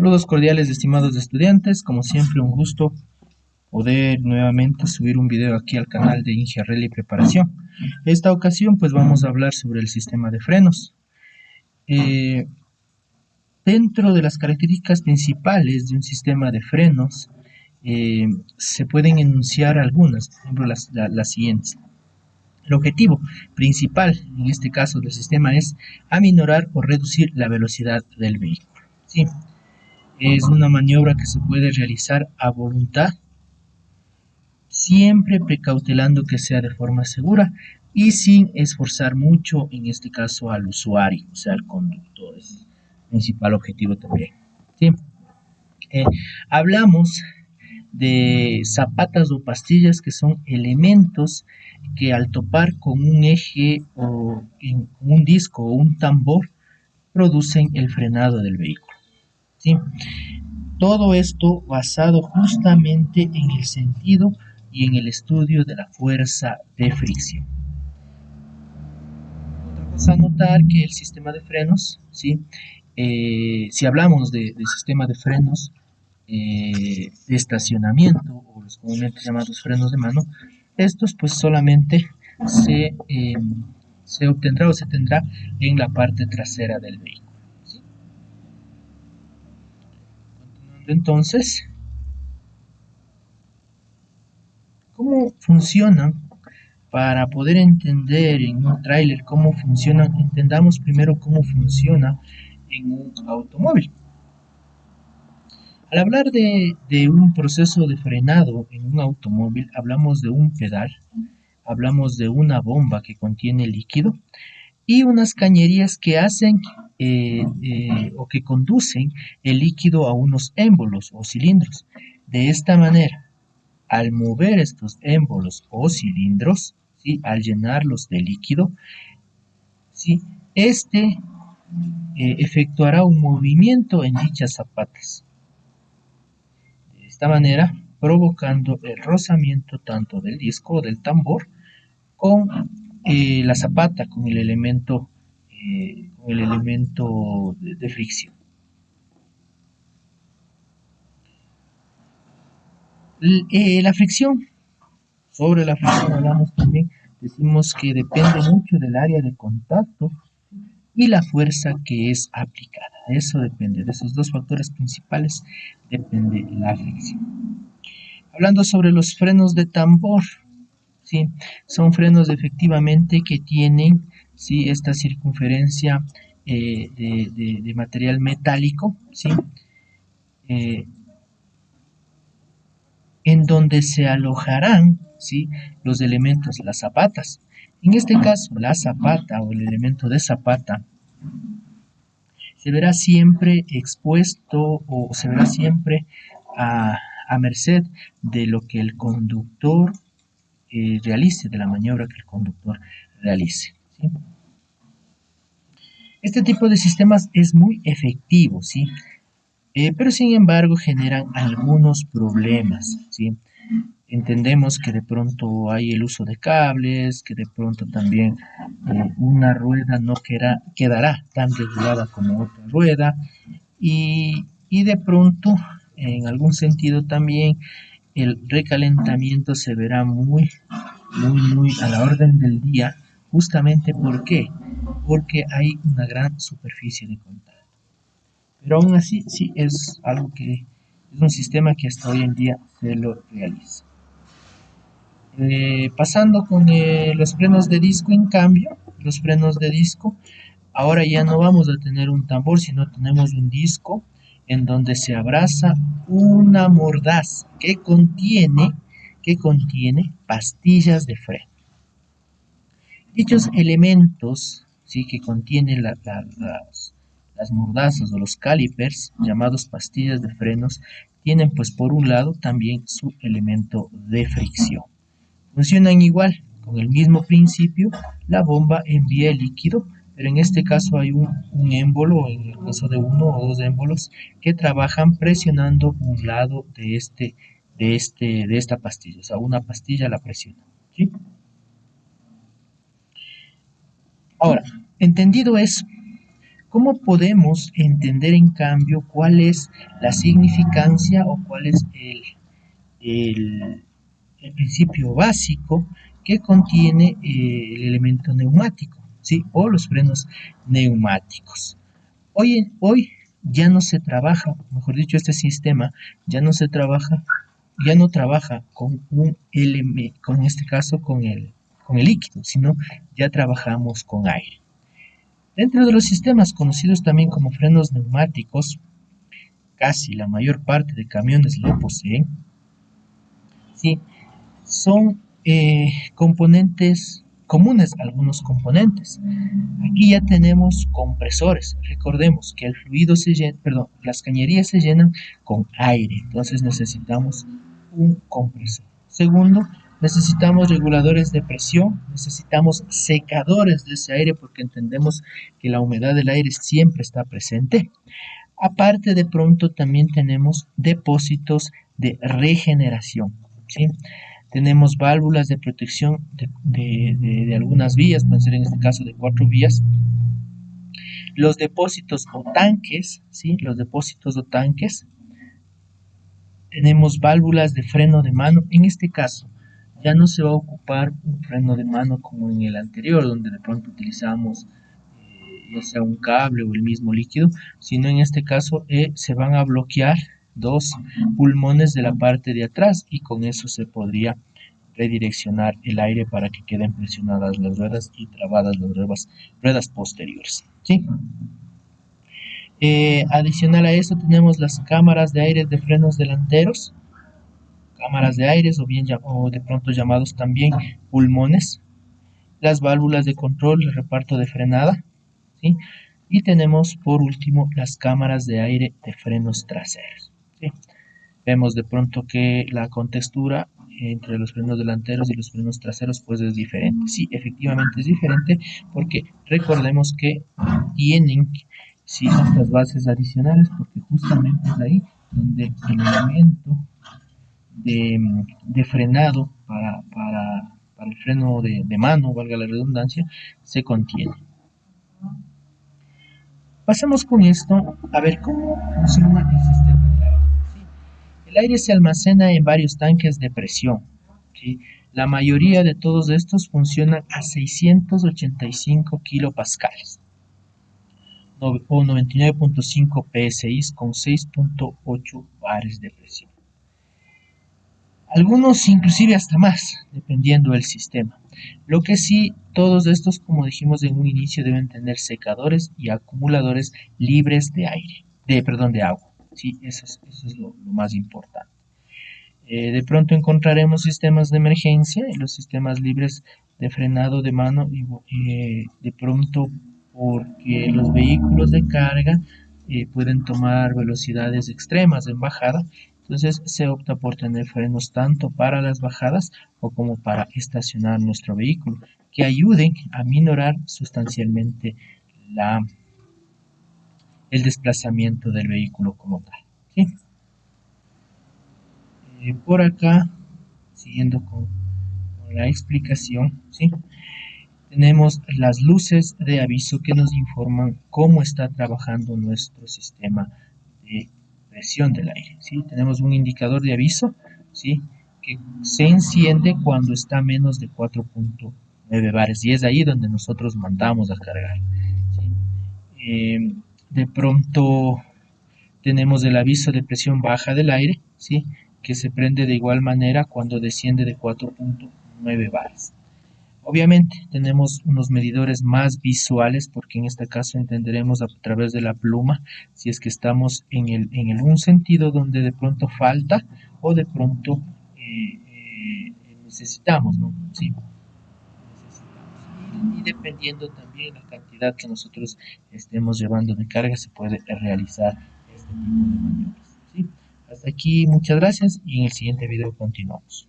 Saludos cordiales, estimados estudiantes. Como siempre, un gusto poder nuevamente subir un video aquí al canal de Ingerrel y Preparación. Esta ocasión, pues vamos a hablar sobre el sistema de frenos. Dentro de las características principales de un sistema de frenos, se pueden enunciar algunas, por ejemplo, las siguientes. El objetivo principal, en este caso del sistema, es aminorar o reducir la velocidad del vehículo. ¿Sí? Es una maniobra que se puede realizar a voluntad, siempre precautelando que sea de forma segura y sin esforzar mucho, en este caso, al usuario, o sea, al conductor. Es el principal objetivo también. ¿Sí? Hablamos de zapatas o pastillas, que son elementos que al topar con un eje o en un disco o un tambor producen el frenado del vehículo. ¿Sí? Todo esto basado justamente en el sentido y en el estudio de la fuerza de fricción. Otra cosa a notar que el sistema de frenos, ¿sí? Si hablamos del sistema de frenos de estacionamiento, o los comúnmente llamados frenos de mano, estos pues solamente se obtendrá o se tendrá en la parte trasera del vehículo. ¿Sí? Continuando entonces, ¿cómo funcionan? Para poder entender en un tráiler cómo funcionan, entendamos primero cómo funciona en un automóvil. Al hablar de un proceso de frenado en un automóvil, hablamos de un pedal, hablamos de una bomba que contiene líquido y unas cañerías que hacen o que conducen el líquido a unos émbolos o cilindros. De esta manera, al mover estos émbolos o cilindros, ¿sí? Al llenarlos de líquido, ¿sí? Este efectuará un movimiento en dichas zapatas. De esta manera, provocando el rozamiento tanto del disco o del tambor con la zapata, con el elemento de fricción. La fricción, sobre la fricción hablamos también, decimos que depende mucho del área de contacto y la fuerza que es aplicada. Eso depende, de esos dos factores principales depende la fricción. Hablando sobre los frenos de tambor, ¿sí? Son frenos efectivamente que tienen, ¿sí? Esta circunferencia de material metálico, ¿sí? Eh, en donde se alojarán, ¿sí? Los elementos, las zapatas. En este caso, la zapata o el elemento de zapata se verá siempre expuesto o se verá siempre a, a merced de lo que el conductor realice, de la maniobra que el conductor realice. ¿Sí? Este tipo de sistemas es muy efectivo, ¿sí? Pero sin embargo generan algunos problemas, ¿sí? Entendemos que de pronto hay el uso de cables, que de pronto también una rueda no quedará tan regulada como otra rueda y de pronto en algún sentido también el recalentamiento se verá muy a la orden del día, justamente porque hay una gran superficie de contacto. Pero aún así, sí es algo que es un sistema que hasta hoy en día se lo realiza. Pasando con los frenos de disco, en cambio, los frenos de disco, ahora ya no vamos a tener un tambor, sino tenemos un disco en donde se abraza una mordaz que contiene pastillas de freno. Dichos elementos, ¿sí? Que contienen las mordazas o los calipers, llamados pastillas de frenos, tienen pues por un lado también su elemento de fricción. Funcionan igual, con el mismo principio, la bomba envía el líquido, pero en este caso hay un émbolo, en el caso de uno o dos émbolos, que trabajan presionando un lado de esta pastilla, o sea, una pastilla la presiona. ¿Sí? Ahora, entendido eso, ¿Cómo podemos entender en cambio cuál es la significancia o cuál es el, el principio básico que contiene el elemento neumático, ¿sí? O los frenos neumáticos? Hoy ya no se trabaja, mejor dicho, este sistema ya no se trabaja, ya no trabaja con un elemento, con este caso con el líquido, sino ya trabajamos con aire. Dentro de los sistemas conocidos también como frenos neumáticos, casi la mayor parte de camiones lo poseen, ¿sí? Son componentes comunes, algunos componentes. Aquí ya tenemos compresores. Recordemos que el fluido se llena, perdón, las cañerías se llenan con aire, entonces necesitamos un compresor. Segundo, necesitamos reguladores de presión, necesitamos secadores de ese aire porque entendemos que la humedad del aire siempre está presente. Aparte, de pronto también tenemos depósitos de regeneración, ¿sí? Tenemos válvulas de protección de algunas vías, pueden ser en este caso de 4 vías. Los depósitos o tanques, ¿sí? Los depósitos o tanques. Tenemos válvulas de freno de mano. En este caso, ya no se va a ocupar un freno de mano como en el anterior, donde de pronto utilizamos ya sea un cable o el mismo líquido, sino en este caso se van a bloquear dos pulmones de la parte de atrás y con eso se podría redireccionar el aire para que queden presionadas las ruedas y trabadas las ruedas posteriores, ¿sí? Adicional a eso tenemos las cámaras de aire de frenos delanteros, cámaras de aire o bien o de pronto llamados también pulmones, las válvulas de control y reparto de frenada, ¿sí? Y tenemos por último las cámaras de aire de frenos traseros, ¿sí? Vemos de pronto que la contextura entre los frenos delanteros y los frenos traseros pues es diferente. Sí, efectivamente es diferente porque recordemos que tienen sí estas bases adicionales porque justamente es ahí donde el elemento de frenado para el freno de mano, valga la redundancia, se contiene. Pasemos con esto a ver cómo funciona el sistema de aire. ¿Sí? El aire se almacena en varios tanques de presión. ¿Sí? La mayoría de todos estos funcionan a 685 kilopascales o 99.5 psi con 6.8 bares de presión. Algunos inclusive hasta más, dependiendo del sistema. Lo que sí, todos estos, como dijimos en un inicio, deben tener secadores y acumuladores libres de aire, de agua. Sí, eso es lo más importante. De pronto encontraremos sistemas de emergencia y los sistemas libres de frenado de mano de pronto porque los vehículos de carga pueden tomar velocidades extremas en bajada, entonces se opta por tener frenos tanto para las bajadas o como para estacionar nuestro vehículo, que ayuden a minorar sustancialmente el desplazamiento del vehículo como tal, ¿sí? Por acá, siguiendo con la explicación, ¿sí? Tenemos las luces de aviso que nos informan cómo está trabajando nuestro sistema de presión del aire, ¿sí? Tenemos un indicador de aviso, ¿sí? Que se enciende cuando está a menos de 4.9 bares y es ahí donde nosotros mandamos a cargar, ¿sí? De pronto tenemos el aviso de presión baja del aire, ¿sí? Que se prende de igual manera cuando desciende de 4.9 bares. Obviamente tenemos unos medidores más visuales porque en este caso entenderemos a través de la pluma si es que estamos en un sentido donde de pronto falta o de pronto necesitamos, ¿no? Sí, necesitamos. Y dependiendo también la cantidad que nosotros estemos llevando de carga se puede realizar este tipo de maniobras, ¿sí? Hasta aquí, muchas gracias y en el siguiente video continuamos.